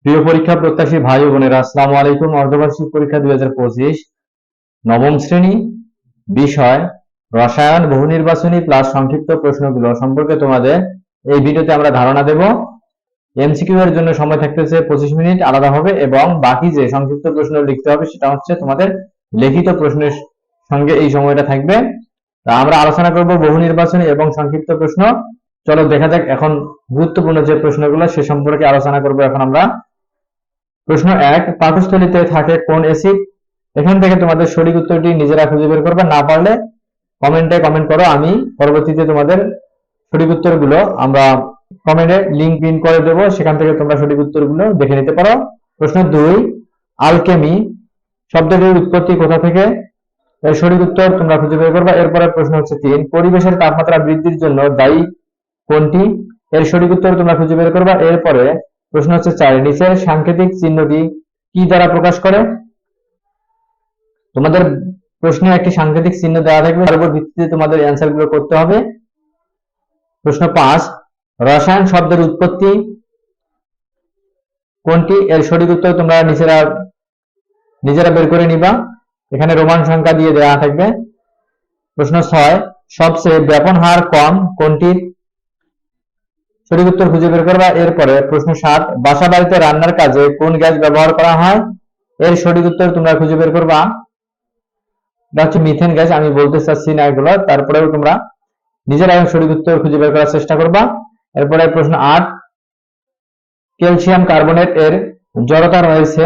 প্রিয় পরীক্ষা প্রত্যাশী ভাই ও বোনেরা, আসসালামু আলাইকুম। অর্ধবার্ষিক পরীক্ষা 2025 নবম শ্রেণী, বিষয় রসায়ন, বহু নির্বাচনী প্লাস সংক্ষিপ্ত প্রশ্নগুলো সম্পর্কে তোমাদের এই ভিডিওতে আমরা ধারণা দেব। এমসিকিউ এর জন্য সময় থাকতেছে 25 মিনিট আলাদা হবে, এবং বাকি যে সংক্ষিপ্ত প্রশ্ন লিখতে হবে সেটা হচ্ছে তোমাদের লিখিত প্রশ্নের সঙ্গে এই সময়টা থাকবে। তা আমরা আলোচনা করব বহু নির্বাচনী এবং সংক্ষিপ্ত প্রশ্ন। চলো দেখা যাক এখন গুরুত্বপূর্ণ যে প্রশ্নগুলো সে সম্পর্কে আলোচনা করব এখন আমরা। প্রশ্ন 1, পাকস্থলীতে থাকে কোন অ্যাসিড? এখান থেকে তোমাদের সঠিক উত্তরটি নিজেরা খুঁজে বের করবে, না পারলে কমেন্টে কমেন্ট করো, আমি পরবর্তীতে তোমাদের সঠিক উত্তরগুলো আমরা কমেন্টে লিংক পিন করে দেবো, সেখান থেকে তোমরা সঠিক উত্তরগুলো দেখে নিতে পারো। প্রশ্ন 2, আলকেমি শব্দটির উৎপত্তি কোথা থেকে? এর সঠিক উত্তর তোমরা খুঁজে বের করবে। এরপরে প্রশ্ন হচ্ছে 3, পরিবেশের তাপমাত্রা বৃদ্ধির জন্য দায়ী কোনটি? এর সঠিক উত্তর তোমরা খুঁজে বের করবে। এরপরে প্রশ্ন হচ্ছে 4, নিচের সাংকেতিক চিহ্নটি কি দ্বারা প্রকাশ করে? তোমাদের প্রশ্নে একটি সাংকেতিক চিহ্ন দেওয়া থাকবে, তার উপর ভিত্তিতে তোমাদের অ্যান্সার গুলো করতে হবে। প্রশ্ন 5, রসায়ন শব্দের উৎপত্তি কোনটি? এর সঠিক উত্তর তোমরা নিজেরা বের করে নিবা, এখানে রোমান সংখ্যা দিয়ে দেওয়া থাকবে। প্রশ্ন 6, সবচেয়ে ব্যাপন হার কম কোনটির? সঠিক উত্তর খুঁজে বের করবা। এরপরে প্রশ্ন 7, বাসা বাড়িতে রান্নার কাজে কোন গ্যাস ব্যবহার করা হয়? এর সঠিক উত্তর তোমরা খুঁজে বের করবা। এটা হচ্ছে মিথেন গ্যাস, আমি বলতে চাচ্ছি না এগুলো, তারপরেও তোমরা নিজেরা সঠিক উত্তর খুঁজে বের করার চেষ্টা করবা। এরপরে প্রশ্ন 8, ক্যালসিয়াম কার্বনেট এর জড়তা রয়েছে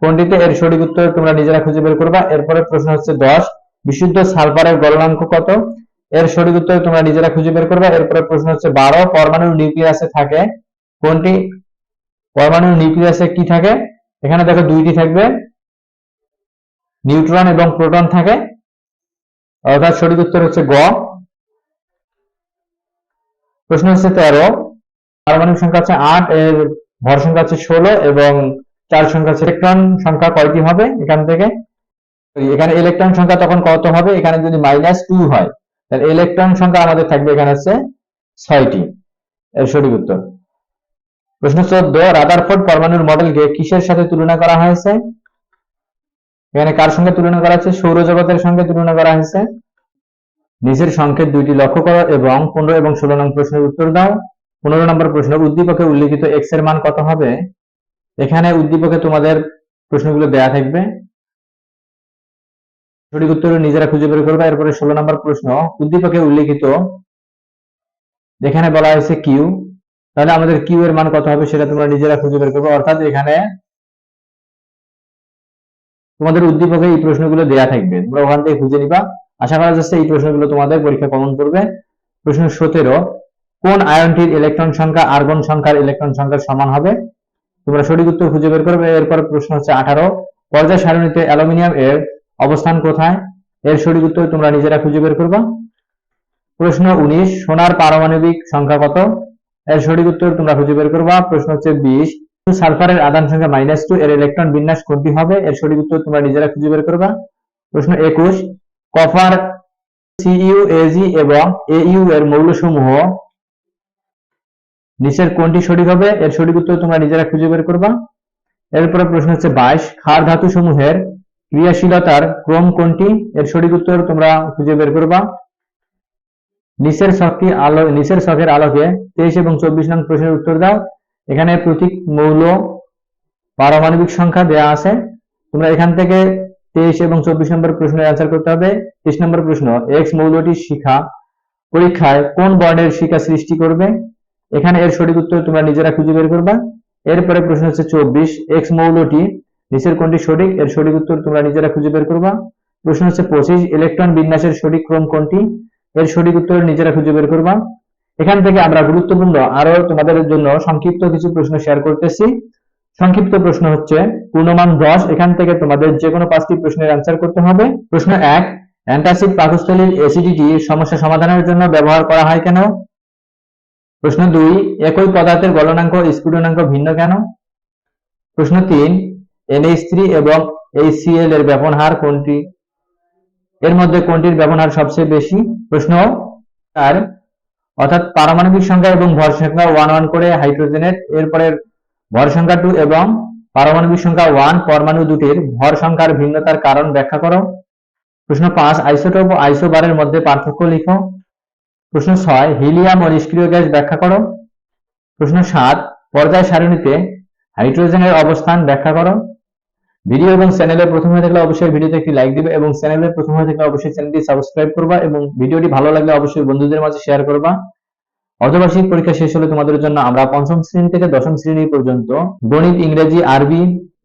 কোনটিতে? এর সঠিক উত্তর তোমরা নিজেরা খুঁজে বের করবা। এরপরে প্রশ্ন হচ্ছে 10, বিশুদ্ধ সালফারের গলনাঙ্ক কত? এর সঠিক উত্তর তোমরা নিজেরা খুঁজে বের করবা। এরপরে প্রশ্ন হচ্ছে 12, পরমাণুর নিউক্লিয়াসে থাকে কোনটি? পরমাণুর নিউক্লিয়াসে কি থাকে? এখানে দেখো দুইটি থাকবে, নিউট্রন এবং প্রোটন থাকে, অর্থাৎ সঠিক উত্তর হচ্ছে গ। প্রশ্ন হচ্ছে 13, পারমাণবিক সংখ্যা হচ্ছে 8, এর ভর সংখ্যা হচ্ছে 16 এবং চার সংখ্যা হচ্ছে, ইলেকট্রন সংখ্যা কয়টি হবে এখান থেকে? এখানে ইলেকট্রন সংখ্যা তখন কত হবে? এখানে যদি -2 হয় তাহলে ইলেকট্রন সংখ্যা আমাদের থাকবে এখানে হচ্ছে 6টি, এর সঠিক উত্তর। প্রশ্ন 14, রাদারফোর্ড পরমাণুর মডেলকে কিসের সাথে তুলনা করা হয়েছে? এখানে কার সঙ্গে তুলনা করা হয়েছে? সৌরজগতের সঙ্গে তুলনা করা হয়েছে। নিচের সংকেত দুইটি লক্ষ্য করো এবং 15 এবং 16 নং প্রশ্নের উত্তর দাও। 15 নম্বর প্রশ্ন, উদ্দীপকে উল্লেখিত এক্স এর মান কত হবে? এখানে উদ্দীপকে তোমাদের প্রশ্নগুলো দেয়া থাকবে, সঠিক উত্তর নিজেরা খুঁজে বের করবে। এরপরে 16 নম্বর প্রশ্ন, উদ্দীপকে উল্লেখিত, এখানে বলা হয়েছে কিউ, তাহলে আমাদের কিউ এর মান কত হবে সেটা তোমরা নিজেরা খুঁজে বের করবে। অর্থাৎ এখানে তোমাদের উদ্দীপকে এই প্রশ্নগুলো দেয়া থাকবে, তোমরা ওখান থেকে খুঁজে নিবা। আশা করা যাচ্ছে এই প্রশ্নগুলো তোমাদের পরীক্ষা কমন করবে। প্রশ্ন 17, কোন আয়নটির ইলেকট্রন সংখ্যা আর্গন সংখ্যার ইলেকট্রন সংখ্যার সমান হবে? তোমরা সঠিক উত্তর খুঁজে বের করবে। এরপর প্রশ্ন হচ্ছে 18, পর্যায় সারণীতে অ্যালুমিনিয়াম এর অবস্থান কোথায়? এর সঠিক উত্তর তোমরা নিজেরা খুঁজে বের করবা। প্রশ্ন 19, সোনার পারমাণবিক সংখ্যা কত? এর সঠিক উত্তর তোমরা খুঁজে বের করবা। প্রশ্ন হচ্ছে 20, সালফারের আধান সংখ্যা -2, এর ইলেকট্রন বিন্যাস কোনটি হবে? এর সঠিক উত্তর তোমরা নিজেরা খুঁজে বের করবা। প্রশ্ন 21, কপার সিইউ, এজি এবং এইউ এর মৌলসমূহ নিচের কোনটি সঠিক হবে? এর সঠিক উত্তর তোমরা নিজেরা খুঁজে বের করবা। এরপরে প্রশ্ন হচ্ছে 22, ক্ষার ধাতু সমূহের ক্রিয়াশীলতার ক্রম কোনটি? এর সঠিক উত্তর তোমরা খুঁজে বের করবা। নিচের ছকের আলোকে 23 এবং 24 নং প্রশ্নের উত্তর দাও। এখানে প্রতীক মৌল পারমাণবিক সংখ্যা দেয়া আছে, তোমরা এখান থেকে 23 এবং 24 নম্বর প্রশ্নের অ্যান্সার করতে হবে। 23 নম্বর প্রশ্ন, এক্স মৌলটির শিখা পরীক্ষায় কোন বর্ণের শিখা সৃষ্টি করবে? এখানে এর সঠিক উত্তর তোমরা নিজেরা খুঁজে বের করবা। এরপরে প্রশ্ন হচ্ছে 24, এক্স মৌলটি নিচের কোনটি সঠিক? এর সঠিক উত্তর তোমরা নিজেরা খুঁজে বের করবা। প্রশ্ন হচ্ছে 25, ইলেকট্রন বিন্যাসের সঠিক ক্রম কোনটি? এর সঠিক উত্তর নিজেরা খুঁজে বের করবা। এখান থেকে আমরা গুরুত্বপূর্ণ আরো তোমাদের জন্য সংক্ষিপ্ত কিছু প্রশ্ন শেয়ার করতেছি। সংক্ষিপ্ত প্রশ্ন হচ্ছে পূর্ণমান 10, এখান থেকে তোমাদের যে কোনো 5টি প্রশ্নের অ্যান্সার করতে হবে। প্রশ্ন 1, অ্যান্টাসিড পাকস্থলীর অ্যাসিডিটি সমস্যা সমাধানের জন্য ব্যবহার করা হয় কেন? প্রশ্ন 2, একই পদার্থের গলনাঙ্ক স্ফুটনাঙ্ক ভিন্ন কেন? প্রশ্ন 3, NH3 এবং HCl এর ব্যাপন হার কোনটি? এর মধ্যে কোনটির ব্যাপন হার সবচেয়ে বেশি? প্রশ্ন 4, অর্থাৎ পারমাণবিক সংখ্যা এবং ভর সংখ্যা 1 1 করে হাইড্রোজেনের। এরপরে ভর সংখ্যা 2 এবং পারমাণবিক সংখ্যা 1 পরমাণু দুটির ভর সংখ্যার ভিন্নতার কারণ ব্যাখ্যা করো। প্রশ্ন 5 আইসোটোপ ও আইসোবারের মধ্যে পার্থক্য লিখো। প্রশ্ন 6 হিলিয়াম ও নিষ্ক্রিয় গ্যাস ব্যাখ্যা করো। প্রশ্ন 7 পর্যায় সারণীতে হাইড্রোজেনের অবস্থান ব্যাখ্যা করো। ভিডিও এবং চ্যানেলে প্রথম হয়ে থাকলে অবশ্যই ভিডিওতে একটি লাইক দিবে এবং চ্যানেলে প্রথম হয়ে থাকলে অবশ্যই চ্যানেলটি সাবস্ক্রাইব করবা এবং ভিডিওটি ভালো লাগলে অবশ্যই বন্ধুদের মাঝে শেয়ার করবা। অর্ধবার্ষিক পরীক্ষা শেষ হলে তোমাদের জন্য আমরা পঞ্চম শ্রেণী থেকে দশম শ্রেণী পর্যন্ত গণিত, ইংরেজি, আরবি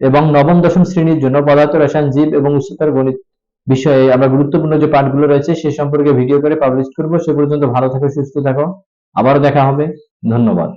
এবং নবম দশম শ্রেণীর জন্য পদার্থ, রসায়ন, জীব এবং উচ্চতর গণিত বিষয়ে আমরা গুরুত্বপূর্ণ যে পাঠগুলো রয়েছে সে সম্পর্কে ভিডিও করে পাবলিশ করব। সে পর্যন্ত ভালো থাকো, সুস্থ থাকো, আবারও দেখা হবে। ধন্যবাদ।